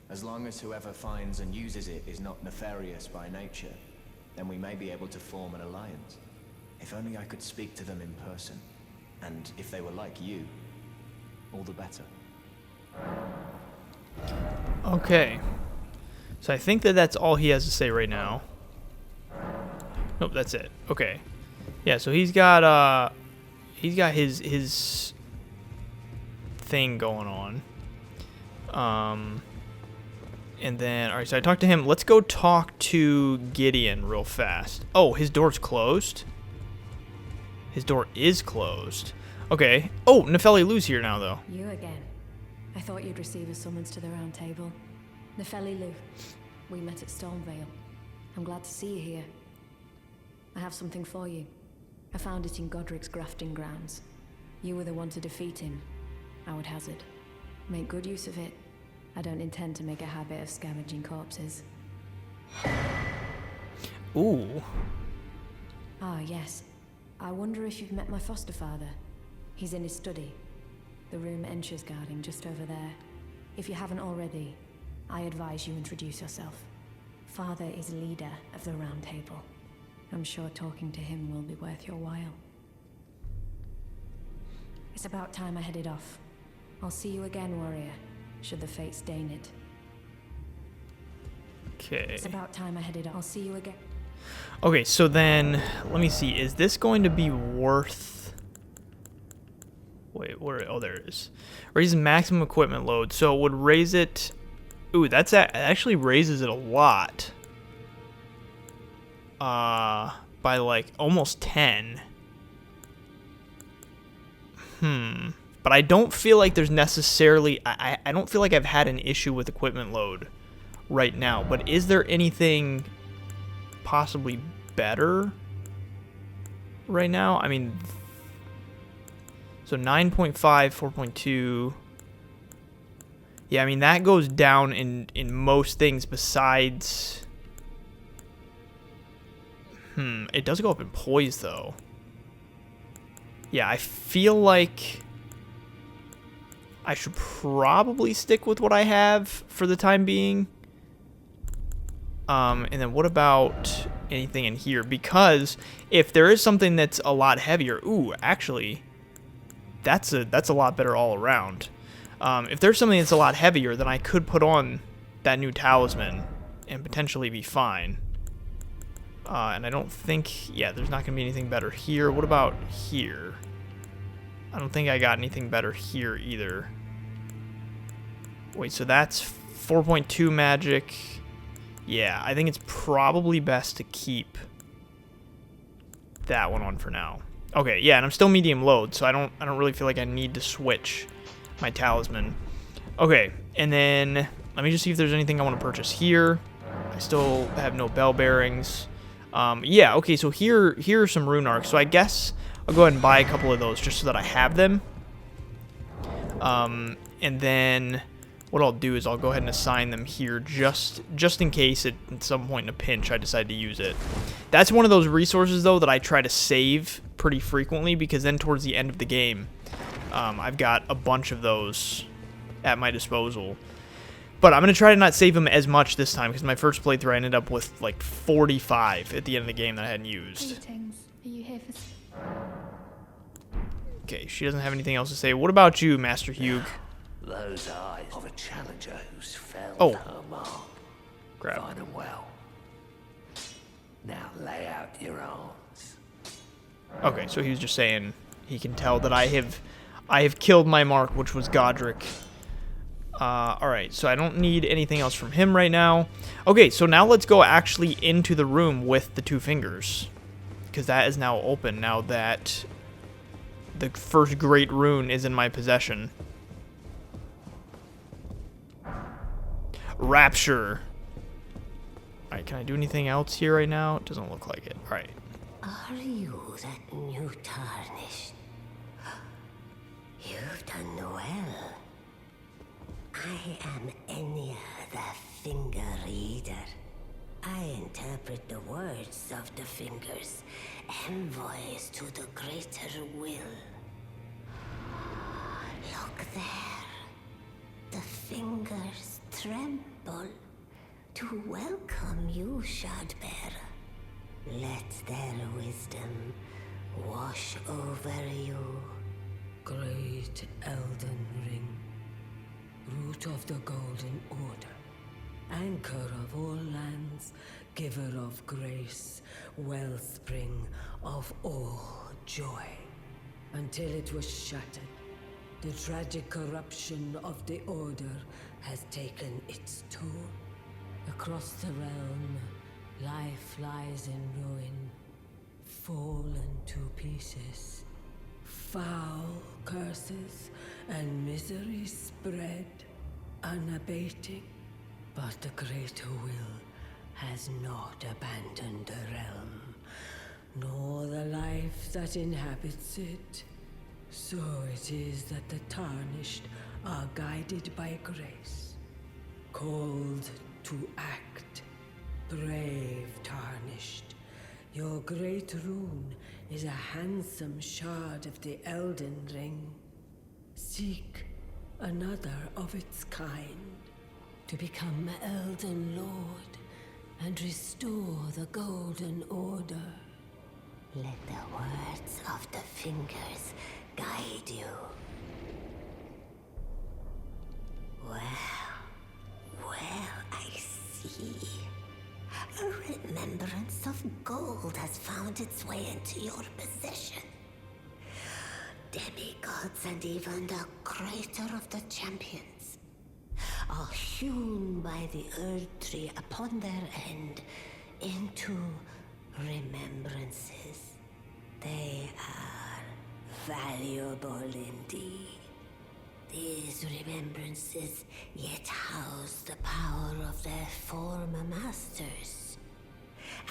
As long as whoever finds and uses it is not nefarious by nature, then we may be able to form an alliance. If only I could speak to them in person. And if they were like you, all the better. Okay. So I think that that's all he has to say right now. Nope, that's it. Okay. Yeah, so he's got his thing going on. And then, alright, so I talked to him. Let's go talk to Gideon real fast. Oh, his door's closed? His door is closed. Okay. Oh, Nefeli Lou's here now, though. You again. I thought you'd receive a summons to the round table. Nefeli Lou, we met at Stormvale. I'm glad to see you here. I have something for you. I found it in Godrick's grafting grounds. You were the one to defeat him, I would hazard. Make good use of it. I don't intend to make a habit of scavenging corpses. Ooh. Ah, yes. I wonder if you've met my foster father. He's in his study. The room Ensha's guarding just over there. If you haven't already, I advise you introduce yourself. Father is leader of the Round Table. I'm sure talking to him will be worth your while. It's about time I headed off. I'll see you again, warrior, should the fates deign it. Okay. It's about time I headed off. I'll see you again. Okay, so then, let me see. Is this going to be worth... Wait, where... Oh, there it is. Raises maximum equipment load. So it would raise it... Ooh, it actually raises it a lot. By like almost 10. But I don't feel like there's necessarily... I don't feel like I've had an issue with equipment load right now. But is there anything possibly better right now? I mean... So 9.5, 4.2... Yeah, I mean, that goes down in most things besides... It does go up in poise, though. Yeah, I feel like I should probably stick with what I have for the time being. And then what about anything in here? Because if there is something that's a lot heavier... Ooh, actually, that's a lot better all around. If there's something that's a lot heavier, then I could put on that new talisman and potentially be fine. And I don't think... Yeah, there's not going to be anything better here. What about here? I don't think I got anything better here either. Wait, so that's 4.2 magic. Yeah, I think it's probably best to keep that one on for now. Okay, yeah, and I'm still medium load, so I don't really feel like I need to switch my talisman. Okay, and then let me just see if there's anything I want to purchase here. I still have no bell bearings. Yeah, okay, so here are some rune arcs. So I guess I'll go ahead and buy a couple of those just so that I have them. And then what I'll do is I'll go ahead and assign them here just in case at some point in a pinch I decide to use it. That's one of those resources, though, that I try to save pretty frequently because then towards the end of the game, I've got a bunch of those at my disposal. But I'm going to try to not save them as much this time because my first playthrough I ended up with like 45 at the end of the game that I hadn't used. Greetings. Are you here for... Okay, she doesn't have anything else to say. What about you, Master Hugh? Those eyes of a challenger who's felled Oh. her mark. Grab. Find them well. Now lay out your arms. Okay, so he was just saying he can tell that I have killed my mark, which was Godrick. Alright, so I don't need anything else from him right now. Okay, so now let's go actually into the room with the two fingers. Because that is now open now that the first great rune is in my possession. Rapture. Alright, can I do anything else here right now? It doesn't look like it. Alright. Are you that new tarnished? You've done well. I am Enya, the Finger Reader. I interpret the words of the fingers, envoys to the greater will. Look there. The fingers tremble to welcome you, Shardbearer. Let their wisdom wash over you. Great Elden Ring, root of the Golden Order, anchor of all lands, giver of grace, wellspring of all joy. Until it was shattered, the tragic corruption of the Order has taken its toll. Across the realm, life lies in ruin, fallen to pieces. Foul curses and misery spread, unabating. But the greater will has not abandoned the realm, nor the life that inhabits it. So it is that the tarnished are guided by grace, called to act. Brave tarnished, your great rune is a handsome shard of the Elden Ring. Seek another of its kind to become Elden Lord and restore the Golden Order. Let the words of the fingers guide you. Well, I see. A remembrance of gold has found its way into your possession. Demigods and even the crater of the champions are hewn by the Earth Tree upon their end into remembrances. They are valuable indeed. These remembrances yet house the power of their former masters.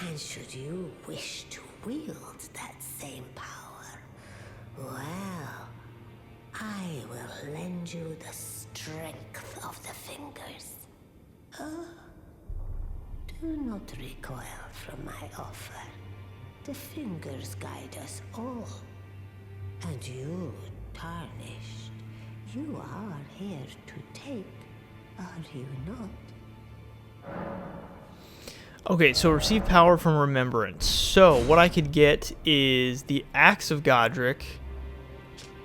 And should you wish to wield that same power, well, I will lend you the strength of the fingers. Oh, do not recoil from my offer. The fingers guide us all. And you, Tarnished, you are here to take, are you not? Okay, so receive power from remembrance. So what I could get is the Axe of Godrick,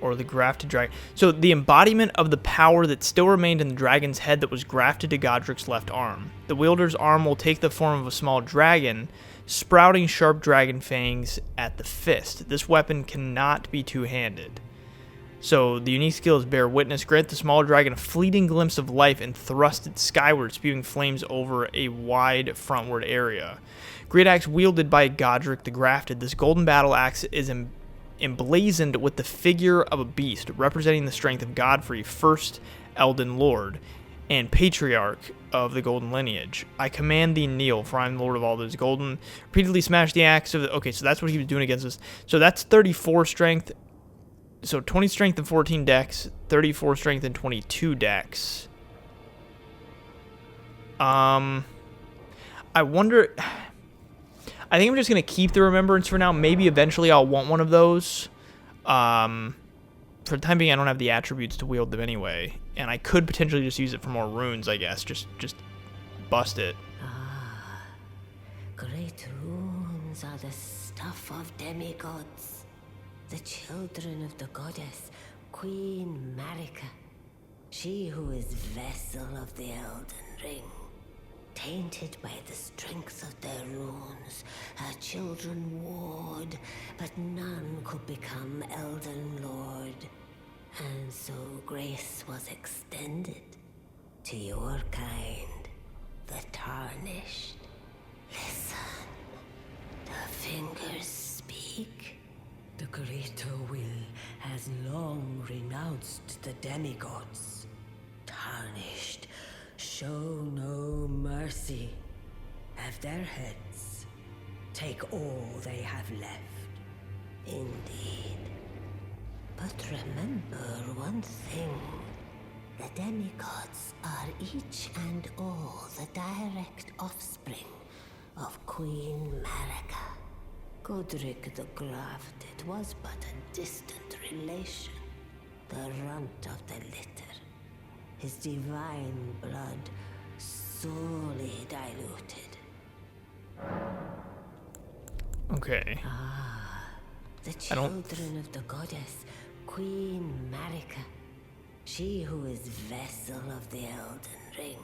or the Grafted Dragon. So the embodiment of the power that still remained in the dragon's head that was grafted to Godrick's left arm. The wielder's arm will take the form of a small dragon, sprouting sharp dragon fangs at the fist. This weapon cannot be two-handed. So the unique skill is Bear Witness. Grant the small dragon a fleeting glimpse of life and thrust it skyward, spewing flames over a wide frontward area. Great axe wielded by Godrick the Grafted. This golden battle axe is emblazoned with the figure of a beast, representing the strength of Godfrey, first Elden Lord, and Patriarch of the Golden Lineage. I command thee kneel, for I am Lord of all that is golden. Repeatedly smash the axe of the... Okay, so that's what he was doing against us. So that's 34 strength... So 20 strength and 14 dex, 34 strength and 22 dex. I wonder... I think I'm just going to keep the remembrance for now. Maybe eventually I'll want one of those. For the time being, I don't have the attributes to wield them anyway. And I could potentially just use it for more runes, I guess. Just bust it. Ah, great runes are the stuff of demigods. The children of the goddess, Queen Marika, she who is vessel of the Elden Ring. Tainted by the strength of their runes, her children warred, but none could become Elden Lord. And so grace was extended to your kind, the Tarnished. Listen, the fingers speak. The greater will has long renounced the demigods. Tarnished, show no mercy. Have their heads. Take all they have left. Indeed. But remember one thing. The demigods are each and all the direct offspring of Queen Marika. Godrick the Grafted was but a distant relation, the runt of the litter. His divine blood sorely diluted. Okay. Ah, the children of the goddess, Queen Marika. She who is vessel of the Elden Ring.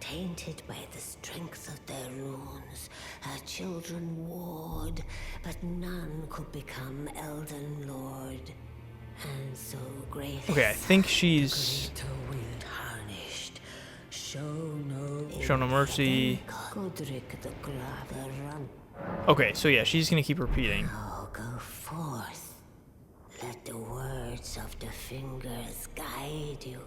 Tainted by the strength of their runes, her children warred, but none could become Elden Lord. And so grace... Okay, I think she's... Tarnished. Show no... Show no mercy. Godrick the Grafted. Okay, so yeah, she's gonna keep repeating. Now go forth. Let the words of the fingers guide you.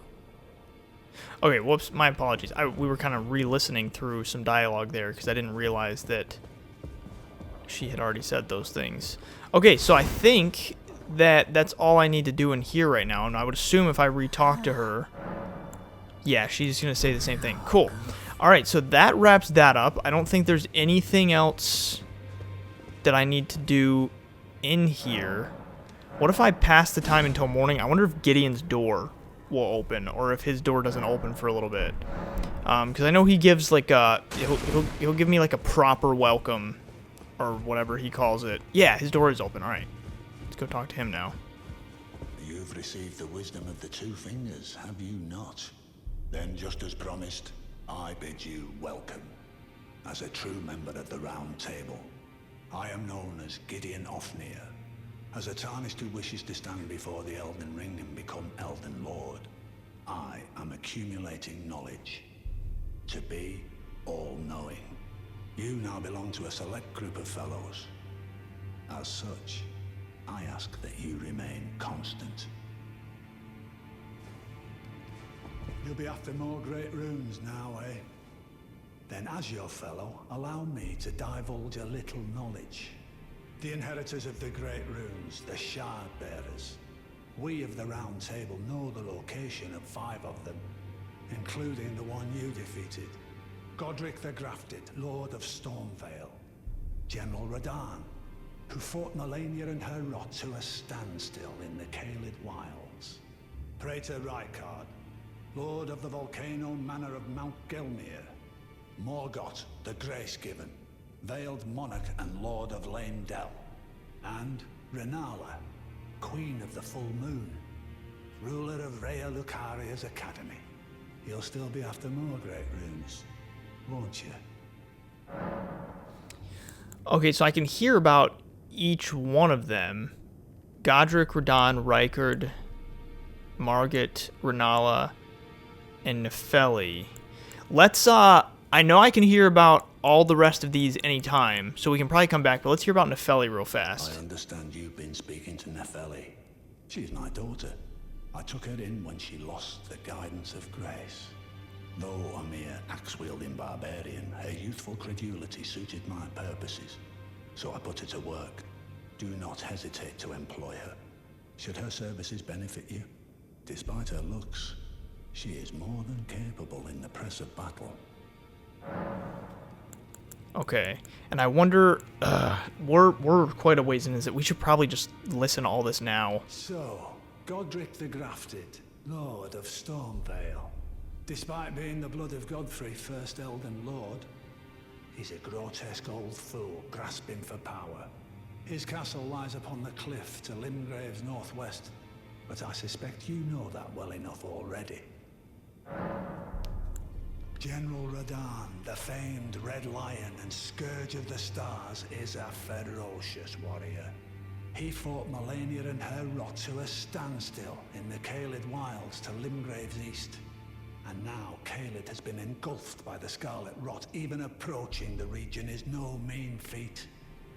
Okay, whoops, my apologies. We were kind of re-listening through some dialogue there because I didn't realize that she had already said those things. Okay, so I think that that's all I need to do in here right now, and I would assume if I re-talk to her, yeah, she's going to say the same thing. Cool. Alright, so that wraps that up. I don't think there's anything else that I need to do in here. What if I pass the time until morning? I wonder if Gideon's door will open, or if his door doesn't open for a little bit. Because I know he gives like a... He'll give me like a proper welcome or whatever he calls it. Yeah, his door is open. All right. Let's go talk to him now. You've received the wisdom of the Two Fingers, have you not? Then, just as promised, I bid you welcome. As a true member of the Round Table, I am known as Gideon Ofnir. As a Tarnished who wishes to stand before the Elden Ring and become Elden Lord, I am accumulating knowledge. To be all-knowing. You now belong to a select group of fellows. As such, I ask that you remain constant. You'll be after more great runes now, eh? Then as your fellow, allow me to divulge a little knowledge. The inheritors of the great runes, the Shard Bearers. We of the Round Table know the location of 5 of them, including the one you defeated. Godrick the Grafted, Lord of Stormvale. General Radahn, who fought Melania and her rot to a standstill in the Caelid Wilds. Praetor Rykard, Lord of the Volcano Manor of Mount Gelmir. Morgott the Grace-Given, Veiled Monarch and Lord of Leyndell. And Renala, Queen of the Full Moon, ruler of Rhea Lucaria's Academy. You'll still be after more great runes, won't you? Okay, so I can hear about each one of them. Godrick, Radahn, Rykard, Margit, Renala, and Nefeli. Let's, I know I can hear about all the rest of these anytime, so we can probably come back, but let's hear about Nefeli real fast. I understand you've been speaking to Nefeli. She's my daughter. I took her in when she lost the guidance of grace. Though a mere axe-wielding barbarian, her youthful credulity suited my purposes, so I put her to work. Do not hesitate to employ her. Should her services benefit you, despite her looks, she is more than capable in the press of battle. Okay, and I wonder, we're quite a ways in, is it? We should probably just listen to all this now. So, Godrick the Grafted, Lord of Stormvale. Despite being the blood of Godfrey, first Elden Lord, he's a grotesque old fool grasping for power. His castle lies upon the cliff to Limgrave's northwest, but I suspect you know that well enough already. General Radahn, the famed Red Lion and Scourge of the Stars, is a ferocious warrior. He fought Melania and her rot to a standstill in the Caelid Wilds to Limgrave's east. And now Caelid has been engulfed by the Scarlet Rot. Even approaching the region is no mean feat.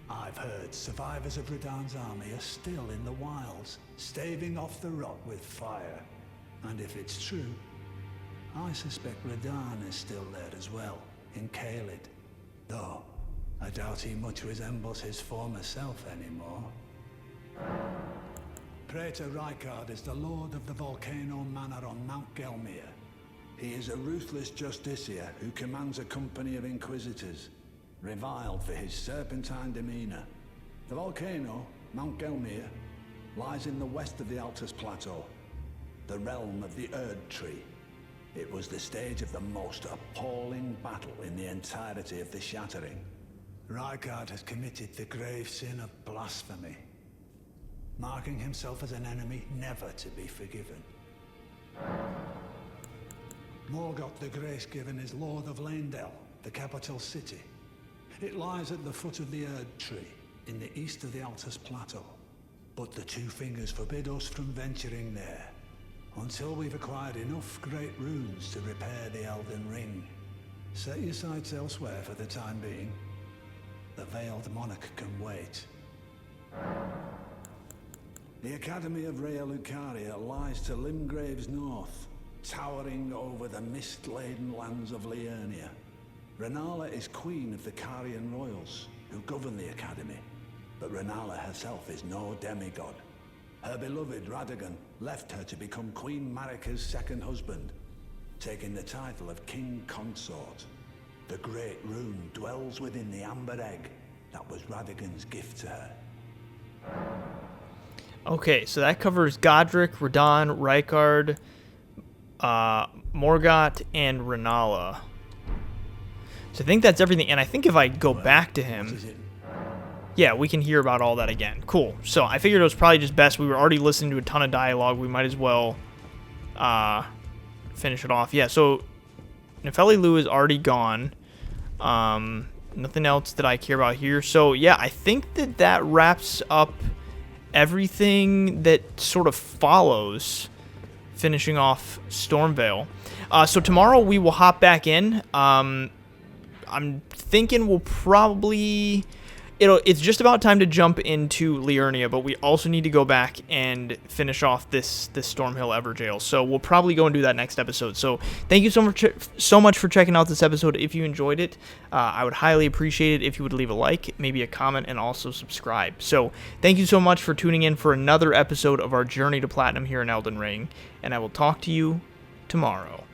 I've heard survivors of Radahn's army are still in the wilds, staving off the rot with fire. And if it's true, I suspect Radahn is still there as well, in Caelid. Though, I doubt he much resembles his former self anymore. Praetor Rykard is the Lord of the Volcano Manor on Mount Gelmir. He is a ruthless justiciar who commands a company of inquisitors, reviled for his serpentine demeanor. The volcano, Mount Gelmir, lies in the west of the Altus Plateau, the realm of the Erd Tree. It was the stage of the most appalling battle in the entirety of the Shattering. Rykard has committed the grave sin of blasphemy, marking himself as an enemy never to be forgiven. Morgott the Grace-Given is Lord of Leyndell, the capital city. It lies at the foot of the Erd Tree, in the east of the Altus Plateau. But the Two Fingers forbid us from venturing there, until we've acquired enough great runes to repair the Elden Ring. Set your sights elsewhere for the time being. The Veiled Monarch can wait. The Academy of Rhea Lucaria lies to Limgrave's north, towering over the mist-laden lands of Liurnia. Renala is queen of the Carian royals, who govern the Academy, but Renala herself is no demigod. Her beloved Radagon left her to become Queen Marika's second husband, taking the title of King Consort. The Great Rune dwells within the amber egg that was Radagon's gift to her. Okay, so that covers Godrick, Radahn, Rykard, Morgott, and Renala. So I think that's everything, and I think if I go back to him... yeah, we can hear about all that again. Cool. So I figured it was probably just best. We were already listening to a ton of dialogue. We might as well finish it off. Yeah, so Nefeli Lu is already gone. Nothing else that I care about here. So yeah, I think that wraps up everything that sort of follows finishing off Stormvale. So tomorrow we will hop back in. I'm thinking we'll probably... It's just about time to jump into Liurnia, but we also need to go back and finish off this Stormhill Everjail. So we'll probably go and do that next episode. So thank you so much for checking out this episode. If you enjoyed it, I would highly appreciate it if you would leave a like, maybe a comment, and also subscribe. So thank you so much for tuning in for another episode of our journey to Platinum here in Elden Ring, and I will talk to you tomorrow.